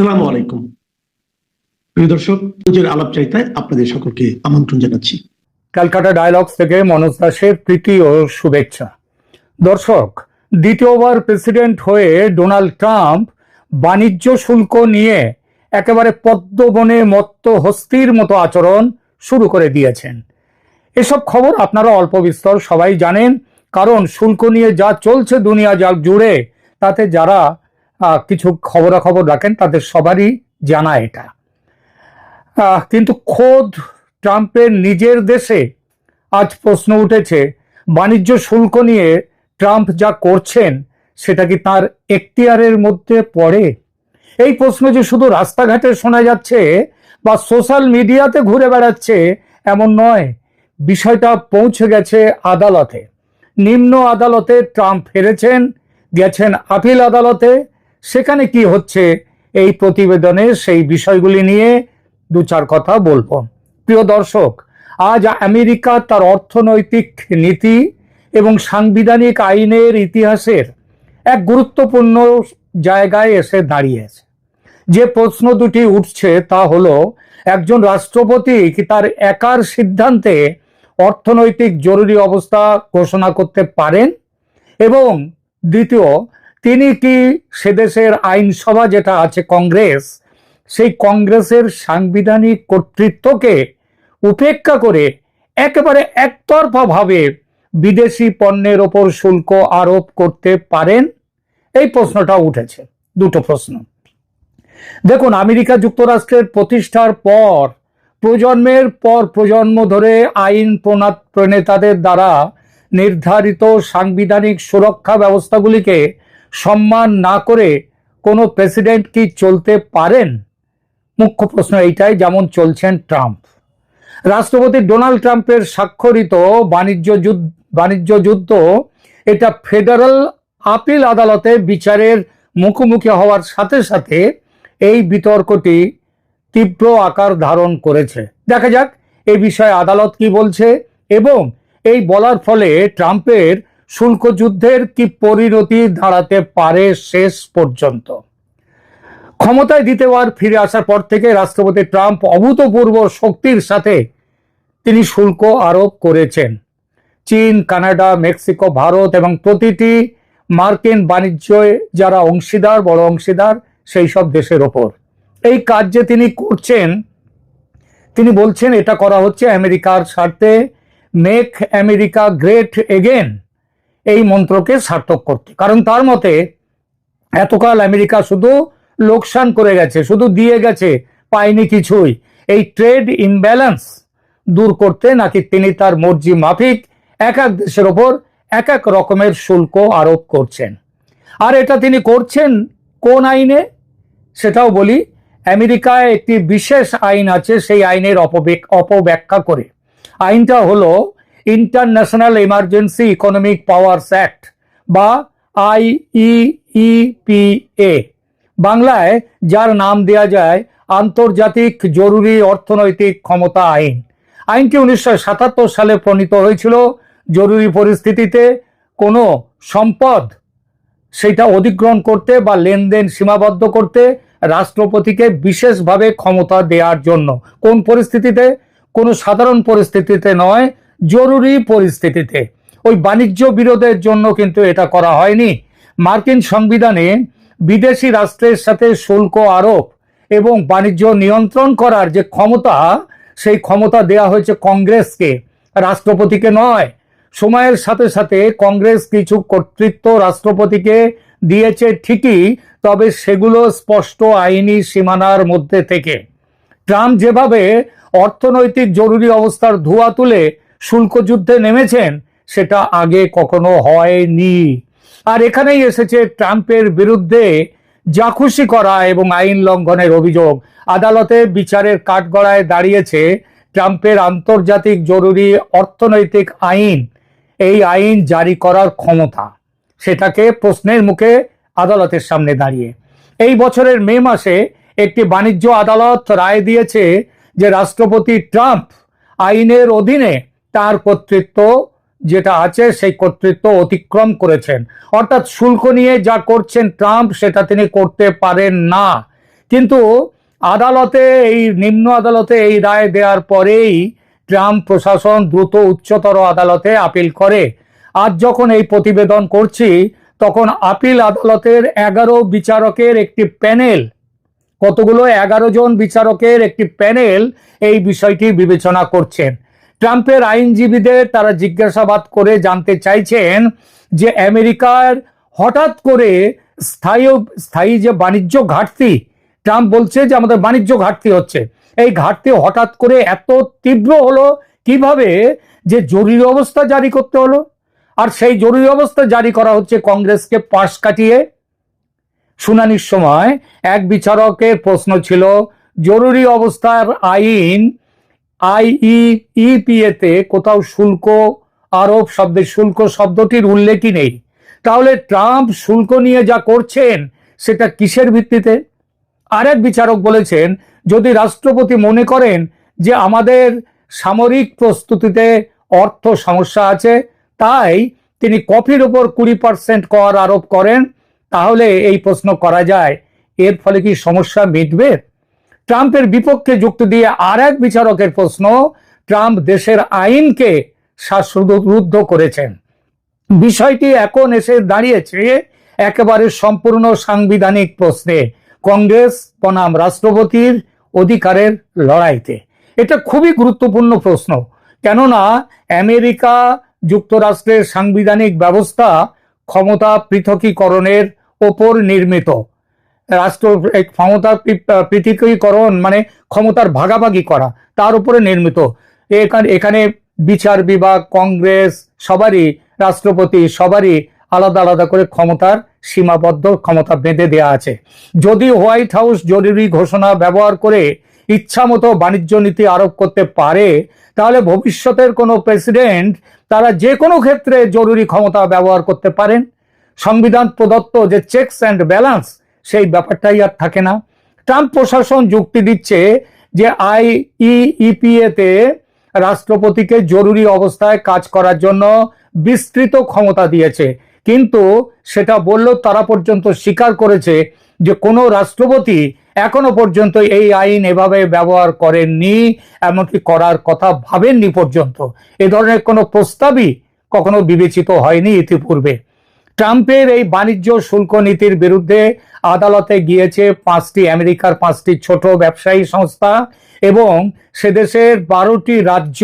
আসসালামু আলাইকুম প্রিয় দর্শক, নিজের আলাপচারিতায় আপনাদের সকলকে আমন্ত্রণ জানাচ্ছি। ক্যালকাটা ডায়ালগস থেকে মনোজ দাসের প্রীতি ও শুভেচ্ছা। দর্শক, দ্বিতীয়বার প্রেসিডেন্ট হয়ে ডোনাল্ড ট্রাম্প বাণিজ্য শুল্ক নিয়ে একেবারে পদ্মবনে মত্ত হস্তির মতো আচরণ শুরু করে দিয়েছেন। এসব খবর আপনারা অল্প বিস্তর সবাই জানেন, কারণ শুল্ক নিয়ে যা চলছে দুনিয়া যা জুড়ে, তাতে যারা কিছু খবরাখবর রাখেন তাদের সবারই জানা এটা। কিন্তু খোদ ট্রাম্পের নিজের দেশে আজ প্রশ্ন উঠেছে, বাণিজ্য শুল্ক নিয়ে ট্রাম্প যা করছেন সেটা কি তার এখতিয়ারের মধ্যে পড়ে? এই প্রশ্ন যে শুধু রাস্তাঘাটে শোনা যাচ্ছে বা সোশ্যাল মিডিয়াতে ঘুরে বেড়াচ্ছে এমন নয়, বিষয়টা পৌঁছে গেছে আদালতে। নিম্ন আদালতে ট্রাম্প হেরেছেন, গেছেন আপিল আদালতে। সেখানে কি হচ্ছে এই প্রতিবেদনে সেই বিষয়গুলি নিয়ে দু চার কথা বলবো। প্রিয় দর্শক, আজ আমেরিকা তার অর্থনৈতিক নীতি এবং সাংবিধানিক আইনের ইতিহাসের এক গুরুত্বপূর্ণ জায়গায় এসে দাঁড়িয়েছে। যে প্রশ্ন দুটি উঠছে তা হলো, একজন রাষ্ট্রপতি কি তার একার সিদ্ধান্তে অর্থনৈতিক জরুরি অবস্থা ঘোষণা করতে পারেন? এবং দ্বিতীয়, তিনি কি সে দেশের আইনসভা যেটা আছে কংগ্রেস, সেই কংগ্রেসের সাংবিধানিক কর্তৃত্বকে উপেক্ষা করে একেবারে একতরফা ভাবে বিদেশি পণ্যের ওপর শুল্ক আরোপ করতে পারেন? এই প্রশ্নটা উঠেছে। দুটো প্রশ্ন। দেখুন, আমেরিকা যুক্তরাষ্ট্রের প্রতিষ্ঠার পর প্রজন্মের পর প্রজন্ম ধরে আইন প্রণেতাদের দ্বারা নির্ধারিত সাংবিধানিক সুরক্ষা ব্যবস্থাগুলিকে সম্মান না করে কোনো প্রেসিডেন্ট কি চলতে পারেন? মুখ্য প্রশ্ন এইটাই, যেমন চলছেন ট্রাম্প। রাষ্ট্রপতি ডোনাল্ড ট্রাম্পের স্বাক্ষরিত বাণিজ্য যুদ্ধ এটা ফেডারেল আপিল আদালতে বিচারের মুখোমুখি হওয়ার সাথে সাথে এই বিতর্কটি তীব্র আকার ধারণ করেছে। দেখা যাক এই বিষয়ে আদালত কি বলছে এবং এই বলার ফলে ট্রাম্পের শুল্ক যুদ্ধের কি পরিণতি দাঁড়াতে পারে শেষ পর্যন্ত। ক্ষমতায় দ্বিতীয়বার ফিরে আসার পর থেকে রাষ্ট্রপতি ট্রাম্প অভূতপূর্ব শক্তির সাথে তিনি শুল্ক আরোপ করেছেন চীন, কানাডা, মেক্সিকো, ভারত এবং প্রতিটি মার্কিন বাণিজ্যে যারা অংশীদার, বড় অংশীদার, সেই সব দেশের ওপর। এই কাজ যে তিনি করছেন, তিনি বলছেন এটা করা হচ্ছে আমেরিকার স্বার্থে, মেক আমেরিকা গ্রেট এগেন এই মন্ত্রকে সার্থক করতে। কারণ তার মতে এতকাল আমেরিকা শুধু লোকসান করে গেছে, শুধু দিয়ে গেছে, পায়নি কিছুই। এই ট্রেড ইমব্যালেন্স দূর করতে নাকি তিনি তার মর্জি মাফিক এক এক দেশের ওপর এক এক রকমের শুল্ক আরোপ করছেন। আর এটা তিনি করছেন কোন আইনে সেটাও বলি। আমেরিকায় একটি বিশেষ আইন আছে, সেই আইনের অপব্যাখ্যা করে। আইনটা হলো international emergency economic powers act বা IEEPA, বাংলায় যার নাম দেয়া যায় আন্তর্জাতিক জরুরি অর্থনৈতিক ক্ষমতা আইন। আইনটি 1977 সালে প্রণীত হয়েছিল। জরুরি পরিস্থিতিতে কোনো সম্পদ সেটা অধিগ্রহণ করতে বা লেনদেন সীমাবদ্ধ করতে রাষ্ট্রপতিকে বিশেষভাবে ক্ষমতা দেওয়ার জন্য। কোন পরিস্থিতিতে? কোনো সাধারণ পরিস্থিতিতে নয়, জরুরি পরিস্থিতিতে। ওই বাণিজ্য বিরোধের জন্য কিন্তু এটা করা হয়নি। মার্কিন সংবিধানে বিদেশি রাষ্ট্রের সাথে শুল্ক আরোপ এবং বাণিজ্য নিয়ন্ত্রণ করার যে ক্ষমতা, সেই ক্ষমতা দেয়া হয়েছে কংগ্রেসকে, রাষ্ট্রপতিকে নয়। সময়ের সাথে সাথে কংগ্রেস কিছু কর্তৃত্ব রাষ্ট্রপতিকে দিয়েছে ঠিকই, তবে সেগুলো স্পষ্ট আইনি সীমানার মধ্যে থেকে। ট্রাম্প যেভাবে অর্থনৈতিক জরুরি অবস্থার ধোঁয়া তুলে শুল্ক যুদ্ধে নেমেছেন, সেটা আগে কখনো হয়নি। আর এখানেই এসেছে ট্রাম্পের বিরুদ্ধে যা খুশি করা এবং আইন লঙ্ঘনের অভিযোগ। আদালতে বিচারের কাঠগড়ায় দাঁড়িয়েছে ট্রাম্পের আন্তর্জাতিক জরুরি অর্থনৈতিক আইন, এই আইন জারি করার ক্ষমতা, সেটাকে প্রশ্নের মুখে আদালতের সামনে দাঁড়িয়ে। এই বছরের মে মাসে একটি বাণিজ্য আদালত রায় দিয়েছে যে রাষ্ট্রপতি ট্রাম্প আইনের অধীনে তার কর্তৃত্ব যেটা আছে সেই কর্তৃত্ব অতিক্রম করেছেন। অর্থাৎ শুল্ক নিয়ে যা করছেন ট্রাম্প, সেটা তিনি করতে পারেন না। কিন্তু আদালতে, এই নিম্ন আদালতে এই রায় দেওয়ার পরেই ট্রাম্প প্রশাসন দ্রুত উচ্চতর আদালতে আপিল করে। আজ যখন এই প্রতিবেদন করছি তখন আপিল আদালতের 11 বিচারকের একটি প্যানেল, কতগুলো 11 জন বিচারকের একটি প্যানেল এই বিষয়টি বিবেচনা করছেন। ট্রাম্পের আইনজীবীদের তারা জিজ্ঞাসাবাদ করে জানতে চাইছেন যে আমেরিকার হঠাৎ করে স্থায়ী যে বাণিজ্য ঘাটতি, ট্রাম্প বলছে যে আমাদের বাণিজ্য ঘাটতি হচ্ছে, এই ঘাটতি হঠাৎ করে এত তীব্র হলো কিভাবে, যে জরুরি অবস্থা জারি করতে হলো। আর সেই জরুরি অবস্থা জারি করা হচ্ছে কংগ্রেসকে পাশ কাটিয়ে। শুনানির সময় এক বিচারকের প্রশ্ন ছিল, জরুরি অবস্থার আইন আইইপিএতে কোথাও শুল্ক আরোপ শুল্ক শব্দটির উল্লেখই নেই, তাহলে ট্রাম্প শুল্ক নিয়ে যা করছেন সেটা কিসের ভিত্তিতে? আরেক বিচারক বলেছেন, যদি রাষ্ট্রপতি মনে করেন যে আমাদের সামরিক প্রস্তুতিতে অর্থ সমস্যা আছে, তাই তিনি কফির উপর 20% কর আরোপ করেন, তাহলে এই প্রশ্ন করা যায়, এর ফলে কি সমস্যা মিটবে? ট্রাম্পের বিপক্ষে যুক্তি দিয়ে আর এক বিচারকের প্রশ্ন, ট্রাম্প দেশের আইনকে শ্বাসরুদ্ধ করেছেন। বিষয়টি এখন এসে দাঁড়িয়েছে একেবারে সম্পূর্ণ সাংবিধানিক প্রশ্নে, কংগ্রেস বনাম রাষ্ট্রপতির অধিকারের লড়াইতে। এটা খুবই গুরুত্বপূর্ণ প্রশ্ন, কেননা আমেরিকা যুক্তরাষ্ট্রের সাংবিধানিক ব্যবস্থা ক্ষমতা পৃথকীকরণের ওপর নির্মিত। রাষ্ট্র ক্ষমতা পৃথকীকরণ মানে ক্ষমতার ভাগাভাগি করা, তার উপরে নির্মিত। এখানে বিচার বিভাগ, কংগ্রেস সবারই, রাষ্ট্রপতি সবারই আলাদা আলাদা করে ক্ষমতার সীমাবদ্ধ ক্ষমতা বেঁধে দেওয়া আছে। যদি হোয়াইট হাউস জরুরি ঘোষণা ব্যবহার করে ইচ্ছামতো বাণিজ্য নীতি আরোপ করতে পারে, তাহলে ভবিষ্যতের কোনো প্রেসিডেন্ট তারা যে কোনো ক্ষেত্রে জরুরি ক্ষমতা ব্যবহার করতে পারেন। সংবিধান প্রদত্ত যে চেকস অ্যান্ড ব্যালেন্স, সেই ব্যাপারটাই আর থাকে না। ট্রাম্প প্রশাসন যুক্তি দিচ্ছে যে আইইপিএতে রাষ্ট্রপতিকে জরুরি অবস্থায় কাজ করার জন্য বিস্তৃত ক্ষমতা দিয়েছে, কিন্তু সেটা বললেও তারা পর্যন্ত স্বীকার করেছে যে কোনো রাষ্ট্রপতি এখনো পর্যন্ত এই আইন এভাবে ব্যবহার করেননি, এমনকি করার কথা ভাবেননি পর্যন্ত। এ ধরনের কোনো প্রস্তাবই কখনো বিবেচিত হয়নি ইতিপূর্বে। ট্রাম্পের এই বাণিজ্য শুল্ক নীতির বিরুদ্ধে আদালতে গিয়েছে আমেরিকার 5টি ছোট ব্যবসায়ী সংস্থা এবং সে দেশের 12টি রাজ্য।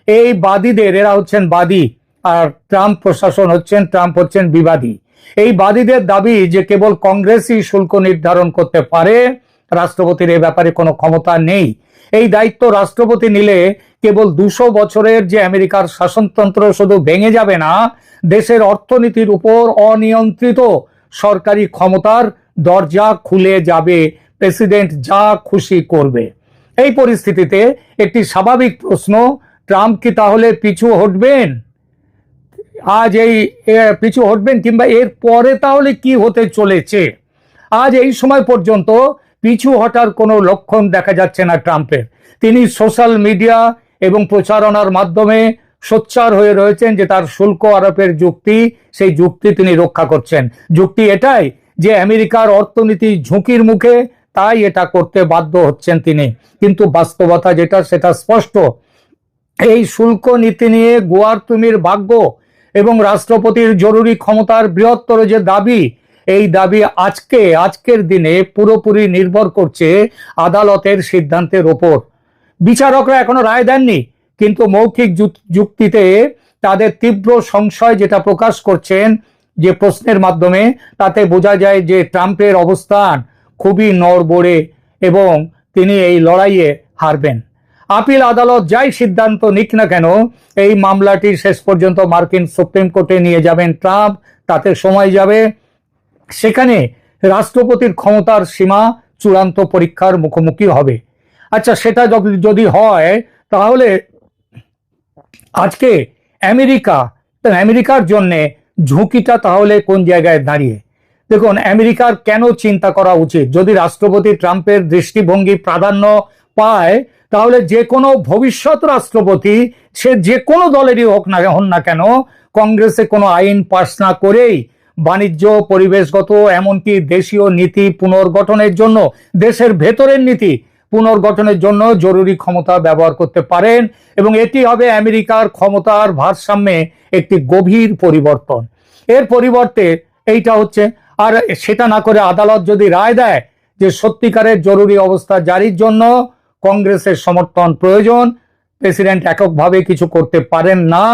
এই বাদীদের, এরা হচ্ছেন বাদী, আর ট্রাম্প হচ্ছেন বিবাদী। এই বাদীদের দাবি যে কেবল কংগ্রেসই শুল্ক নির্ধারণ করতে পারে, রাষ্ট্রপতির এ ব্যাপারে কোনো ক্ষমতা নেই। এই দায়িত্ব রাষ্ট্রপতি নিলে কেবল 200 বছরের যে আমেরিকার শাসনতন্ত্র শুধু ভেঙে যাবে না, দেশের অর্থনীতির উপর অনিয়ন্ত্রিত সরকারি ক্ষমতার দরজা খুলে যাবে, প্রেসিডেন্ট যা খুশি করবে। এই পরিস্থিতিতে একটি স্বাভাবিক প্রশ্ন, ট্রাম্প কি তাহলে পিছু হটবেন? পিছু হটবেন, কিংবা এর পরে তাহলে কি হতে চলেছে? আজ এই সময় পর্যন্ত পিছু হটার কোনো লক্ষণ দেখা যাচ্ছে না ট্রাম্পের। তিনি সোশ্যাল মিডিয়া এবং প্রচারণার মাধ্যমে সোচ্চার হয়ে রয়েছেন যে তার শুল্ক আরোপের যুক্তি, সেই যুক্তি তিনি রক্ষা করছেন। যুক্তি এটাই যে আমেরিকার অর্থনীতি ঝুঁকির মুখে, তাই এটা করতে বাধ্য হচ্ছেন তিনি। কিন্তু বাস্তবতা যেটা, সেটা স্পষ্ট। এই শুল্ক নীতি নিয়ে গোয়ার তুমির ভাগ্য এবং রাষ্ট্রপতির জরুরি ক্ষমতার বৃহত্তর যে দাবি, এই দাবি আজকের দিনে পুরোপুরি নির্ভর করছে আদালতের সিদ্ধান্তের ওপর। বিচারকরা এখনো রায় দেননি, কিন্তু মৌখিক যুক্তিতে তাদের তীব্র সংশয় যেটা প্রকাশ করছেন যে প্রশ্নের মাধ্যমে, তাতে বোঝা যায় যে ট্রাম্পের অবস্থান খুবই নড়বড়ে এবং তিনি এই লড়াইয়ে হারবেন। আপিল আদালত যাই সিদ্ধান্ত নিক না কেন, এই মামলাটি শেষ পর্যন্ত মার্কিন সুপ্রিম কোর্টে নিয়ে যাবেন ট্রাম্প, তাতে সময় যাবে। সেখানে রাষ্ট্রপতির ক্ষমতার সীমা চূড়ান্ত পরীক্ষার মুখোমুখি হবে। আচ্ছা, সেটা যদি হয়, তাহলে আজকে আমেরিকার জন্য ঝুঁকিটা তাহলে কোন জায়গায় দাঁড়িয়ে? দেখুন, আমেরিকার কেন চিন্তা করা উচিত? যদি রাষ্ট্রপতি ট্রাম্পের দৃষ্টিভঙ্গি প্রাধান্য পায়, তাহলে যে কোনো ভবিষ্যৎ রাষ্ট্রপতি, সে যে কোনো দলেরই হন না কেন, কংগ্রেসে কোনো আইন পাস না করেই বাণিজ্য, পরিবেশগত, এমনকি দেশীয় নীতি পুনর্গঠনের জন্য, দেশের ভেতরের নীতি পুনর্গঠনের জন্য জরুরি ক্ষমতা ব্যবহার করতে পারেন, এবং এটি হবে আমেরিকার ক্ষমতার ভারসাম্যে একটি গভীর পরিবর্তন। এর পরিবর্তে এইটা হচ্ছে, আর সেটা না করে আদালত যদি রায় দেয় যে সত্যিকারের জরুরি অবস্থা জারির জন্য কংগ্রেসের সমর্থন প্রয়োজন, প্রেসিডেন্ট এককভাবে কিছু করতে পারেন না,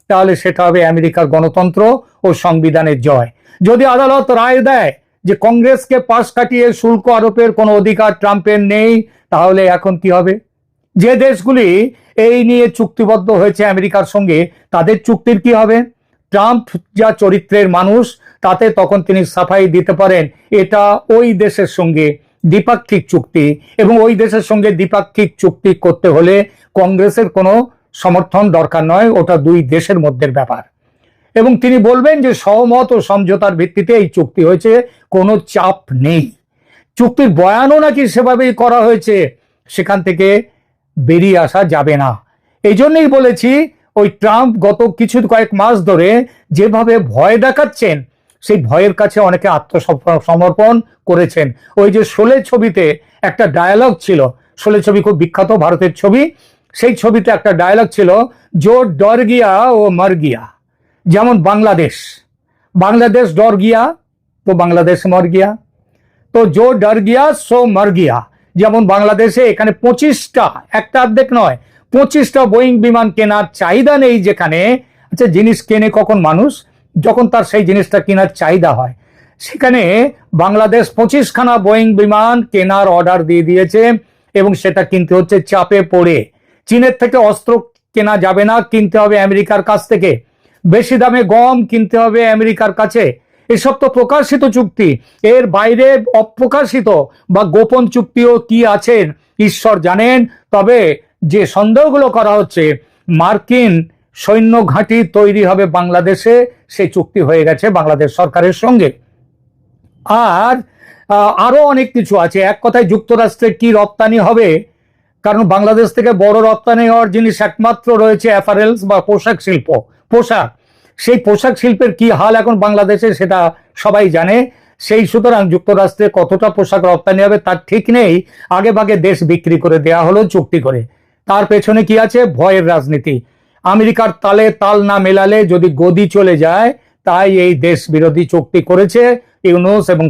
তাহলে সেটা হবে আমেরিকার গণতন্ত্র ও সংবিধানের জয়। যদি আদালত রায় দেয় যে কংগ্রেসকে পাশ কাটিয়ে শুল্ক আরোপের কোনো অধিকার ট্রাম্পের নেই, তাহলে এখন কি হবে? যে দেশগুলি এই নিয়ে চুক্তিবদ্ধ হয়েছে আমেরিকার সঙ্গে, তাদের চুক্তির কি হবে? ট্রাম্প যা চরিত্রের মানুষ, তাতে তখন তিনি সাফাই দিতে পারেন এটা ওই দেশের সঙ্গে দ্বিপাক্ষিক চুক্তি, এবং ওই দেশের সঙ্গে দ্বিপাক্ষিক চুক্তি করতে হলে কংগ্রেসের কোনো সমর্থন দরকার নয়, ওটা দুই দেশের মধ্যে ব্যাপার। এবং তিনি বলবেন যে সহমত ও সমঝোতার ভিত্তিতে এই চুক্তি হয়েছে, কোনো চাপ নেই। চুক্তির বয়ানও নাকি সেভাবেই করা হয়েছে, সেখান থেকে বেরিয়ে আসা যাবে না। এই জন্যই বলেছি, ওই ট্রাম্প গত কয়েক মাস ধরে যেভাবে ভয় দেখাচ্ছেন, সেই ভয়ের কাছে অনেকে আত্মসমর্পণ করেছেন। ওই যে শোলে ছবিতে একটা ডায়ালগ ছিল, শোলে ছবি খুব বিখ্যাত ভারতের ছবি, সেই ছবিতে একটা ডায়ালগ ছিল, জো ডর গিয়া ও মর গিয়া। যেমন বাংলাদেশ ডর গিয়া তো বাংলাদেশ মর গিয়া, তো জো ডর গিয়া সো মর গিয়া। যেমন বাংলাদেশে এখানে 25টা, একটা অর্ধেক নয়, 25টা বোয়িং বিমান কেনার চাহিদা নেই যেখানে। আচ্ছা, জিনিস কেনে কখন মানুষ? যখন তার সেই জিনিসটা কেনার চাহিদা হয়। সেখানে বাংলাদেশ 25খানা বোয়িং বিমান কেনার অর্ডার দিয়ে দিয়েছে, এবং সেটা কিনতে হচ্ছে চাপে পড়ে। চীনের থেকে অস্ত্র কেনা যাবে না, কিনতে হবে আমেরিকার কাছ থেকে। বেশি দামে গম কিনতে হবে আমেরিকার কাছে। এসব তো প্রকাশিত চুক্তি, এর বাইরে অপ্রকাশিত বা গোপন চুক্তিও কি আছেন ঈশ্বর জানেন। তবে যে সন্দেহগুলো করা হচ্ছে, মার্কিন সৈন্য ঘাঁটি তৈরি হবে বাংলাদেশে, সেই চুক্তি হয়ে গেছে বাংলাদেশ সরকারের সঙ্গে। আর আরো অনেক কিছু আছে। এক কথায় যুক্তরাষ্ট্রে কি রপ্তানি হবে, কারণ বাংলাদেশ থেকে বড় রপ্তানি হওয়ার জিনিস একমাত্র রয়েছে অ্যাপারেলস বা পোশাক শিল্প, পোশাক। সেই পোশাক শিল্পের কি হাল এখন বাংলাদেশে সেটা সবাই জানে। সেই সুতরাং যুক্তরাষ্ট্রে কতটা পোশাক রপ্তানি হবে তার ঠিক নেই, আগে ভাগে দেশ বিক্রি করে দেয়া হলো চুক্তি করে। তার পেছনে কি আছে? ভয়ের রাজনীতি। আমেরিকার তালে তাল না মেলালে যদি গদি চলে যায়, তাই এই দেশ বিরোধী চুক্তি করেছে ইউনূস এবং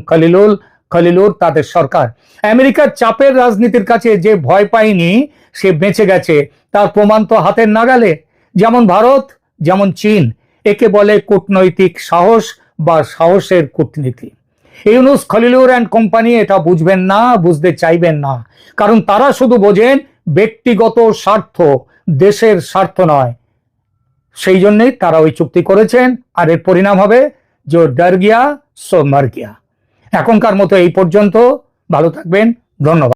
খলিলুর তাদের সরকার। আমেরিকার চাপের রাজনীতির কাছে যে ভয় পায়নি, সে বেঁচে গেছে, তার প্রমাণ তো হাতের নাগালে। যেমন ভারত, যেমন চীন, একে বলে কূটনৈতিক সাহস বা সাহসের কূটনীতি। ইউনূস, খলিলুর অ্যান্ড কোম্পানি এটা বুঝবেন না, বুঝতে চাইবেন না, কারণ তারা শুধু বোঝেন ব্যক্তিগত স্বার্থ, দেশের স্বার্থ নয়। সেই জন্যই তারা ওই চুক্তি করেছেন, আর এর পরিণাম হবে যে ডর গিয়া সো মর গিয়া। এখনকার মতো এই পর্যন্ত। ভালো থাকবেন, ধন্যবাদ।